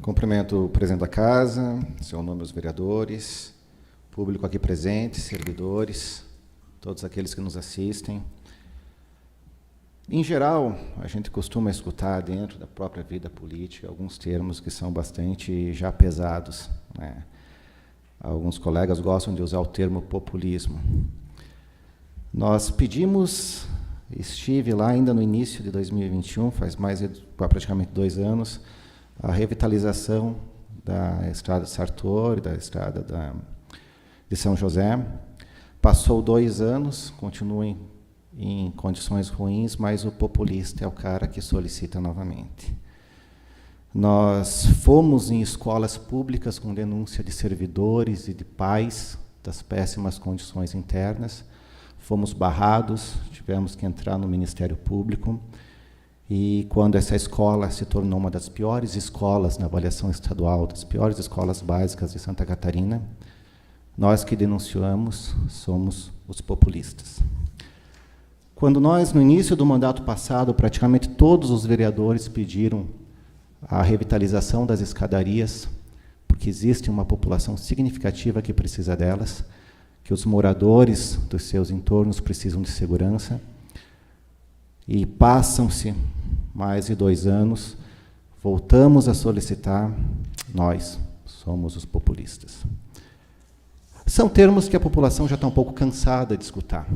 Cumprimento o presidente da casa, seu nome os vereadores, público aqui presente, servidores, todos aqueles que nos assistem. Em geral, a gente costuma escutar dentro da própria vida política alguns termos que são bastante já pesados, né? Alguns colegas gostam de usar o termo populismo. Nós pedimos, estive lá ainda no início de 2021, faz praticamente 2 anos, a revitalização da estrada de Sartori, da estrada de São José. Passou 2 anos, continua em condições ruins, mas o populista é o cara que solicita novamente. Nós fomos em escolas públicas com denúncia de servidores e de pais das péssimas condições internas. Fomos barrados, tivemos que entrar no Ministério Público. E quando essa escola se tornou uma das piores escolas na avaliação estadual, das piores escolas básicas de Santa Catarina, nós que denunciamos somos os populistas. Quando nós, no início do mandato passado, praticamente todos os vereadores pediram a revitalização das escadarias, porque existe uma população significativa que precisa delas, que os moradores dos seus entornos precisam de segurança, e passam-se mais de 2 anos, voltamos a solicitar, nós somos os populistas. São termos que a população já está um pouco cansada de escutar,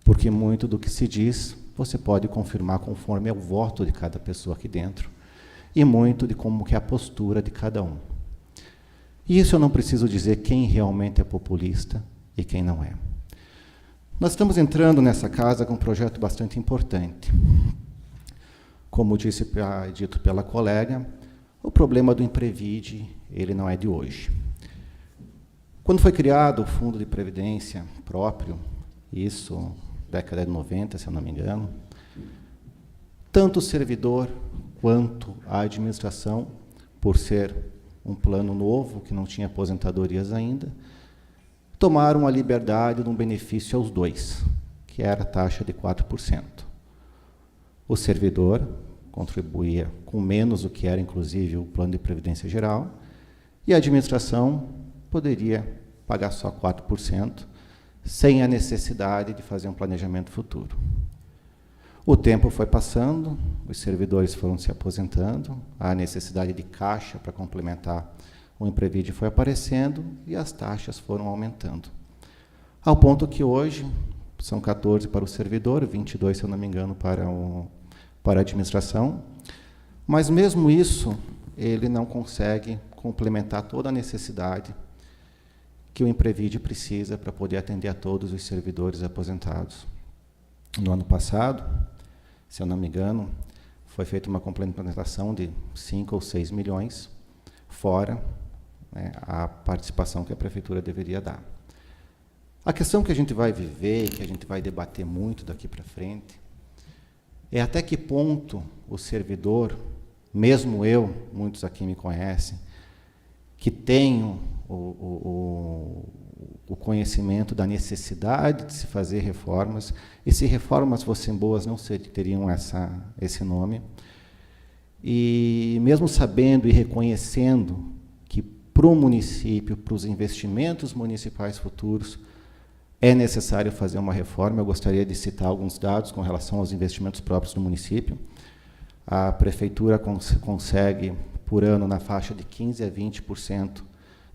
porque muito do que se diz, você pode confirmar conforme é o voto de cada pessoa aqui dentro, e muito de como que é a postura de cada um. E isso eu não preciso dizer quem realmente é populista e quem não é. Nós estamos entrando nessa casa com um projeto bastante importante. Como dito pela colega, o problema do Imprevide, ele não é de hoje. Quando foi criado o Fundo de Previdência próprio, isso, década de 90, se eu não me engano, tanto o servidor quanto a administração, por ser um plano novo, que não tinha aposentadorias ainda, tomaram a liberdade de um benefício aos dois, que era a taxa de 4%. O servidor contribuía com menos do que era, inclusive, o plano de previdência geral, e a administração poderia pagar só 4%, sem a necessidade de fazer um planejamento futuro. O tempo foi passando, os servidores foram se aposentando, a necessidade de caixa para complementar o Imprevide foi aparecendo e as taxas foram aumentando. Ao ponto que hoje são 14 para o servidor, 22, se eu não me engano, para a administração, mas mesmo isso, ele não consegue complementar toda a necessidade que o Imprevide precisa para poder atender a todos os servidores aposentados. No ano passado, se eu não me engano, foi feita uma complementação de 5 ou 6 milhões, fora a participação que a prefeitura deveria dar. A questão que a gente vai viver, que a gente vai debater muito daqui para frente, é até que ponto o servidor, mesmo eu, muitos aqui me conhecem, que tenho o conhecimento da necessidade de se fazer reformas, e se reformas fossem boas, não teriam esse nome, e mesmo sabendo e reconhecendo que para o município, para os investimentos municipais futuros, é necessário fazer uma reforma. Eu gostaria de citar alguns dados com relação aos investimentos próprios do município. A prefeitura consegue, por ano, na faixa de 15 a 20%,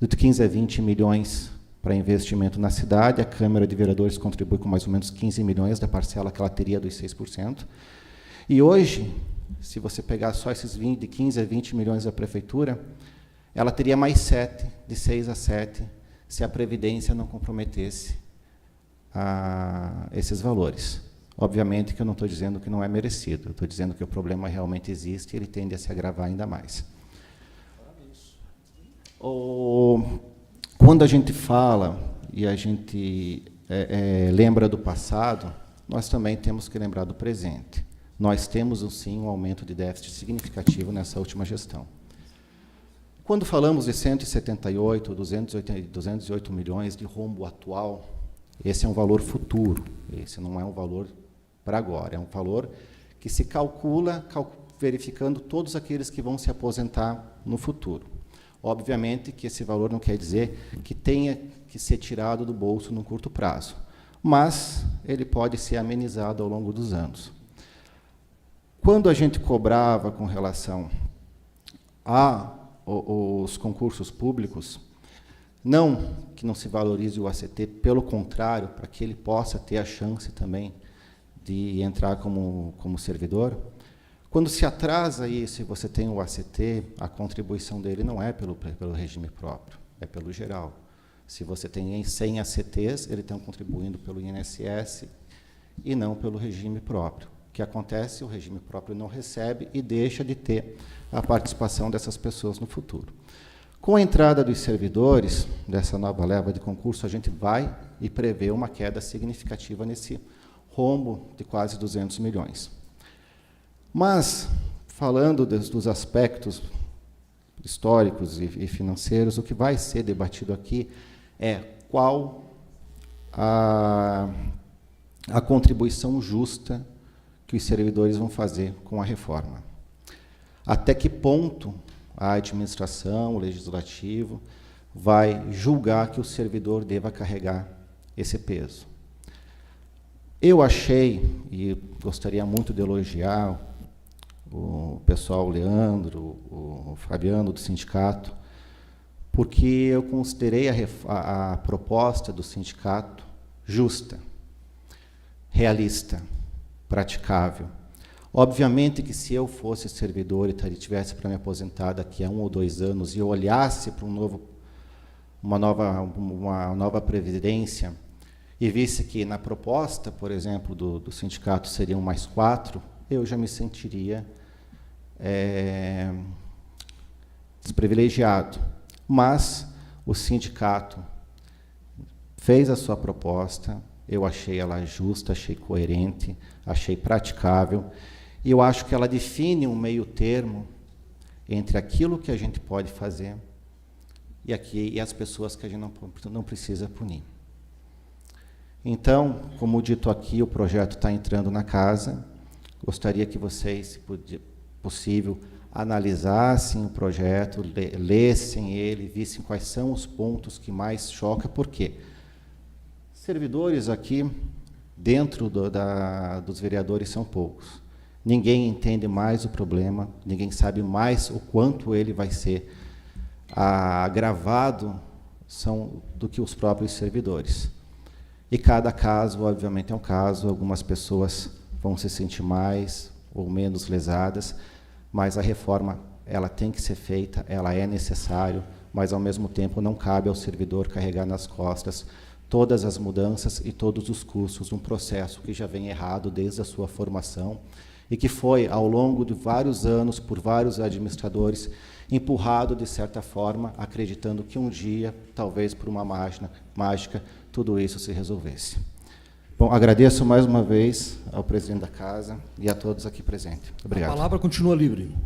de 15 a 20 milhões para investimento na cidade. A Câmara de Vereadores contribui com mais ou menos 15 milhões da parcela que ela teria dos 6%. E hoje, se você pegar só esses de 15 a 20 milhões da prefeitura, ela teria mais 7, de 6 a 7, se a Previdência não comprometesse esses valores. Obviamente que eu não estou dizendo que não é merecido, eu estou dizendo que o problema realmente existe e ele tende a se agravar ainda mais. Quando a gente fala e a gente lembra do passado, nós também temos que lembrar do presente. Nós temos, sim, um aumento de déficit significativo nessa última gestão. Quando falamos de 178, 208 milhões de rombo atual, esse é um valor futuro, esse não é um valor para agora, é um valor que se calcula verificando todos aqueles que vão se aposentar no futuro. Obviamente que esse valor não quer dizer que tenha que ser tirado do bolso num curto prazo, mas ele pode ser amenizado ao longo dos anos. Quando a gente cobrava com relação aos concursos públicos, não que não se valorize o ACT, pelo contrário, para que ele possa ter a chance também de entrar como servidor, quando se atrasa isso e você tem o ACT, a contribuição dele não é pelo regime próprio, é pelo geral. Se você tem 100 ACTs, ele está contribuindo pelo INSS e não pelo regime próprio. O que acontece? O regime próprio não recebe e deixa de ter a participação dessas pessoas no futuro. Com a entrada dos servidores, dessa nova leva de concurso, a gente vai e prevê uma queda significativa nesse rombo de quase 200 milhões. Mas, falando dos aspectos históricos e financeiros, o que vai ser debatido aqui é qual a contribuição justa que os servidores vão fazer com a reforma. Até que ponto a administração, o legislativo, vai julgar que o servidor deva carregar esse peso. Eu achei, e gostaria muito de elogiar o pessoal, o Leandro, o Fabiano, do sindicato, porque eu considerei a proposta do sindicato justa, realista, praticável. Obviamente que se eu fosse servidor e tivesse para me aposentar daqui a 1 ou 2 anos e eu olhasse para uma nova previdência e visse que na proposta, por exemplo, do sindicato seriam mais 4, eu já me sentiria desprivilegiado. Mas o sindicato fez a sua proposta, eu achei ela justa, achei coerente, achei praticável, e eu acho que ela define um meio termo entre aquilo que a gente pode fazer e as pessoas que a gente não precisa punir. Então, como dito aqui, o projeto está entrando na casa. Gostaria que vocês, se possível, analisassem o projeto, lessem ele, vissem quais são os pontos que mais chocam. Por quê? Servidores aqui, dentro dos vereadores, são poucos. Ninguém entende mais o problema, ninguém sabe mais o quanto ele vai ser agravado do que os próprios servidores. E cada caso, obviamente, é um caso, algumas pessoas vão se sentir mais ou menos lesadas, mas a reforma ela tem que ser feita, ela é necessária, mas, ao mesmo tempo, não cabe ao servidor carregar nas costas todas as mudanças e todos os custos de um processo que já vem errado desde a sua formação e que foi, ao longo de vários anos, por vários administradores, empurrado, de certa forma, acreditando que um dia, talvez por uma mágica, tudo isso se resolvesse. Bom, agradeço mais uma vez ao presidente da Casa e a todos aqui presentes. Obrigado. A palavra continua livre.